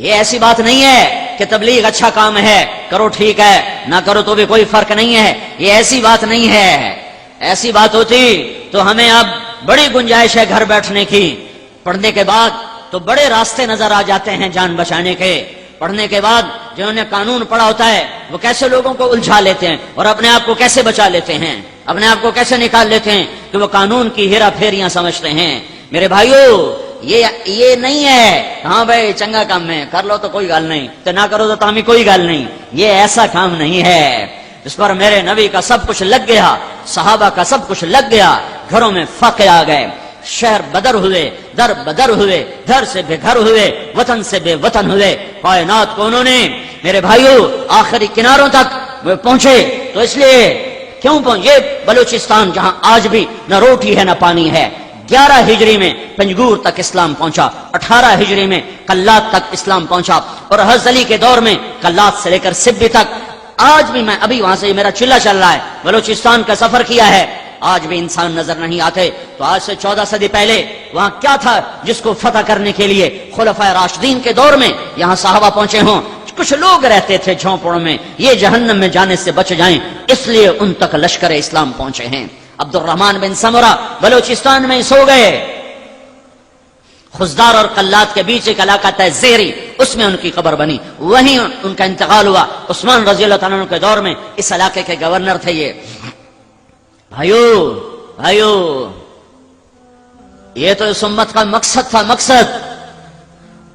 یہ ایسی بات نہیں ہے کہ تبلیغ اچھا کام ہے، کرو ٹھیک ہے، نہ کرو تو بھی کوئی فرق نہیں ہے، یہ ایسی بات نہیں ہے۔ ایسی بات ہوتی تو ہمیں اب بڑی گنجائش ہے گھر بیٹھنے کی، پڑھنے کے بعد تو بڑے راستے نظر آ جاتے ہیں جان بچانے کے۔ پڑھنے کے بعد جنہوں نے قانون پڑھا ہوتا ہے وہ کیسے لوگوں کو الجھا لیتے ہیں اور اپنے آپ کو کیسے بچا لیتے ہیں، اپنے آپ کو کیسے نکال لیتے ہیں کہ وہ قانون کی ہیرا پھیریاں سمجھتے ہیں۔ میرے بھائیو، یہ نہیں ہے ہاں بھائی چنگا کام ہے کر لو تو کوئی گل نہیں، تو نہ کرو تو ہمیں کوئی گل نہیں، یہ ایسا کام نہیں ہے۔ اس پر میرے نبی کا سب کچھ لگ گیا، صحابہ کا سب کچھ لگ گیا، گھروں میں فاقے آ گئے، شہر بدر ہوئے، در بدر ہوئے، گھر سے بے گھر ہوئے، وطن سے بے وطن ہوئے۔ کائنات کو انہوں نے میرے بھائیو آخری کناروں تک وہ پہنچے، تو اس لیے کیوں پہنچے؟ بلوچستان جہاں آج بھی نہ روٹی ہے نہ پانی ہے، 11 ہجری میں پنجگور تک اسلام پہنچا، 18 ہجری میں کلات تک اسلام پہنچا، اور حضرت علی کے دور میں کلات سے لے کر سبی تک۔ آج بھی میں ابھی وہاں سے میرا چلا چل رہا ہے، بلوچستان کا سفر کیا ہے، آج بھی انسان نظر نہیں آتے۔ تو آج سے 14 صدی پہلے وہاں کیا تھا جس کو فتح کرنے کے لیے خلفائے راشدین کے دور میں یہاں صحابہ پہنچے ہوں؟ کچھ لوگ رہتے تھے جھونپڑوں میں، یہ جہنم میں جانے سے بچ جائیں اس لیے ان تک لشکر اسلام پہنچے ہیں۔ عبد الرحمن بن سمرہ بلوچستان میں سو گئے، خزدار اور قلات کے بیچ ایک علاقہ تھا زیری، اس میں ان کی قبر بنی، وہیں ان کا انتقال ہوا۔ عثمان رضی اللہ تعالیٰ عنہ کے دور میں اس علاقے کے گورنر تھے یہ۔ بھائیو یہ تو اس امت کا مقصد تھا، مقصد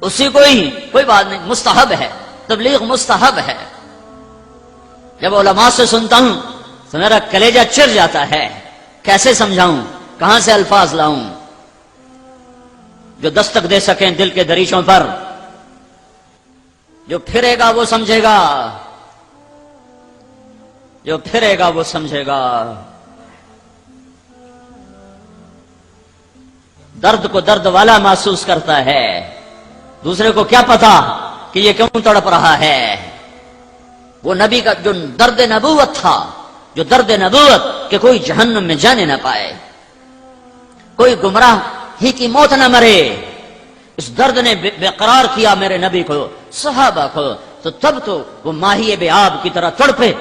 اسی کوئی بات نہیں، مستحب ہے، تبلیغ مستحب ہے۔ جب علماء سے سنتا ہوں تو میرا کلیجہ چر جاتا ہے، کیسے سمجھاؤں، کہاں سے الفاظ لاؤں جو دستک دے سکیں دل کے دریچوں پر۔ جو پھرے گا وہ سمجھے گا، جو پھرے گا وہ سمجھے گا۔ درد کو درد والا محسوس کرتا ہے، دوسرے کو کیا پتا کہ یہ کیوں تڑپ رہا ہے۔ وہ نبی کا جو درد نبوت تھا، جو درد نبوت کہ کوئی جہنم میں جانے نہ پائے، کوئی گمراہ ہی کی موت نہ مرے، اس درد نے بے قرار کیا میرے نبی کو، صحابہ کو۔ تو تب تو وہ ماہی بے آب کی طرح تڑپے،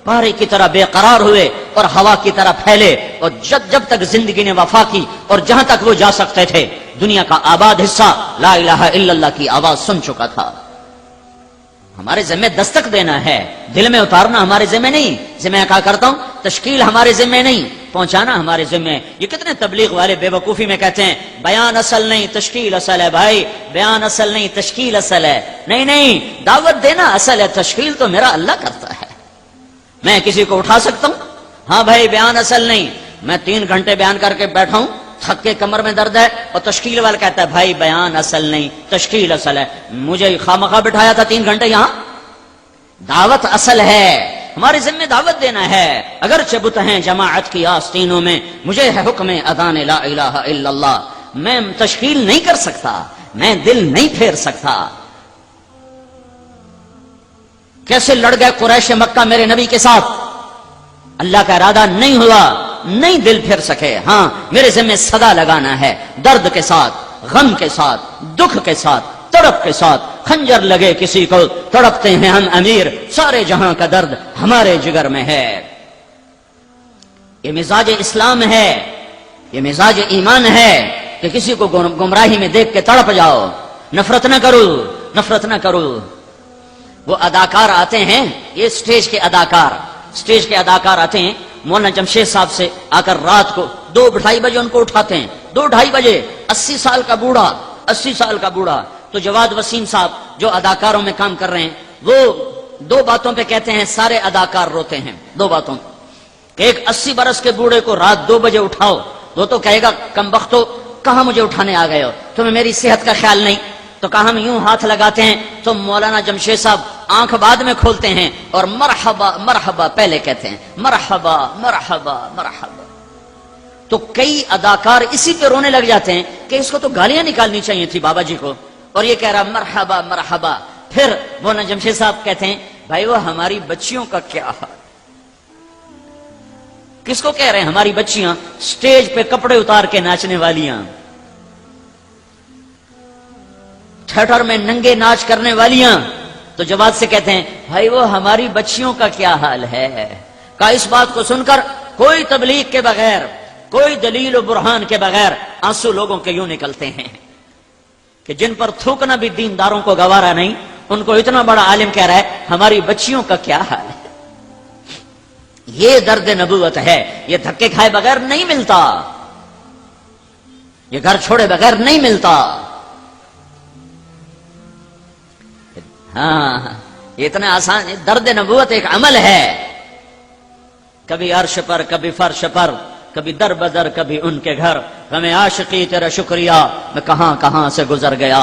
پارے کی طرح بے قرار ہوئے اور ہوا کی طرح پھیلے، اور جب تک زندگی نے وفا کی اور جہاں تک وہ جا سکتے تھے دنیا کا آباد حصہ لا الہ الا اللہ کی آواز سن چکا تھا۔ ہمارے ذمہ دستک دینا ہے، دل میں اتارنا ہمارے ذمہ نہیں۔ ذمہ کہا کرتا ہوں، تشکیل ہمارے ذمہ نہیں، پہنچانا ہمارے ذمہ۔ یہ کتنے تبلیغ والے بے وقوفی میں کہتے ہیں بیان اصل نہیں تشکیل اصل ہے۔ بھائی بیان اصل نہیں تشکیل اصل ہے، نہیں، دعوت دینا اصل ہے، تشکیل تو میرا اللہ کرتا ہے۔ میں کسی کو اٹھا سکتا ہوں؟ ہاں بھائی بیان اصل نہیں، میں 3 گھنٹے بیان کر کے بیٹھا ہوں، تھک کے کمر میں درد ہے، اور تشکیل والا کہتا ہے بھائی بیان اصل نہیں تشکیل اصل ہے۔ مجھے خامخواہ بٹھایا تھا 3 گھنٹے یہاں؟ دعوت اصل ہے، ہمارے ذمہ دعوت دینا ہے۔ اگرچہ بت ہیں جماعت کی آستینوں میں، مجھے ہے حکم اذان لا الہ الا اللہ۔ میں تشکیل نہیں کر سکتا، میں دل نہیں پھیر سکتا۔ کیسے لڑ گئے قریش مکہ میرے نبی کے ساتھ، اللہ کا ارادہ نہیں ہوا، نہیں دل پھر سکے۔ ہاں میرے ذمہ صدا لگانا ہے، درد کے ساتھ، غم کے ساتھ، دکھ کے ساتھ، تڑپ کے ساتھ۔ خنجر لگے کسی کو تڑپتے ہیں ہم امیر، سارے جہاں کا درد ہمارے جگر میں ہے۔ یہ مزاج اسلام ہے، یہ مزاج ایمان ہے کہ کسی کو گمراہی میں دیکھ کے تڑپ جاؤ، نفرت نہ کرو، نفرت نہ کرو۔ وہ اداکار آتے ہیں، یہ سٹیج کے اداکار آتے ہیں، مولانا جمشید صاحب سے آ کر رات کو 2-2:30 بجے ان کو اٹھاتے ہیں، 2-2:30 بجے، 80 سال کا بوڑھا۔ تو جواد وسیم صاحب جو اداکاروں میں کام کر رہے ہیں، وہ 2 باتوں پہ کہتے ہیں سارے اداکار روتے ہیں، 2 باتوں۔ ایک 80 برس کے بوڑھے کو رات 2 بجے اٹھاؤ، وہ تو کہے گا کم بختو کہاں مجھے اٹھانے آ گئے ہو، تمہیں میری صحت کا خیال نہیں۔ تو کہا ہم یوں ہاتھ لگاتے ہیں تو مولانا جمشید صاحب آنکھ بعد میں کھولتے ہیں اور مرحبا مرحبا پہلے کہتے ہیں، مرحبا مرحبا مرحبا۔ تو کئی اداکار اسی پہ رونے لگ جاتے ہیں کہ اس کو تو گالیاں نکالنی چاہیے تھی بابا جی کو، اور یہ کہہ رہا مرحبا مرحبا۔ پھر مولانا جمشید صاحب کہتے ہیں بھائی وہ ہماری بچیوں کا کیا حال؟ کس کو کہہ رہے ہیں؟ ہماری بچیاں سٹیج پہ کپڑے اتار کے ناچنے والیاں، تھیٹر میں ننگے ناچ کرنے والیاں تو جواد سے کہتے ہیں بھائی وہ ہماری بچیوں کا کیا حال ہے. کہ اس بات کو سن کر کوئی تبلیغ کے بغیر، کوئی دلیل و برہان کے بغیر آنسو لوگوں کے یوں نکلتے ہیں کہ جن پر تھوکنا بھی دینداروں کو گوارا نہیں، ان کو اتنا بڑا عالم کہہ رہا ہے ہماری بچیوں کا کیا حال ہے. یہ درد نبوت ہے، یہ دھکے کھائے بغیر نہیں ملتا، یہ گھر چھوڑے بغیر نہیں ملتا. ہاں یہ اتنا آسان، درد نبوت ایک عمل ہے. کبھی عرش پر، کبھی فرش پر، کبھی در بدر، کبھی ان کے گھر. ہمیں عاشقی تیرا شکریہ میں کہاں کہاں سے گزر گیا.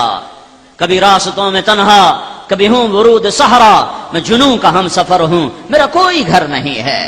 کبھی راستوں میں تنہا، کبھی ہوں ورود صحرا، میں جنوں کا ہم سفر ہوں، میرا کوئی گھر نہیں ہے.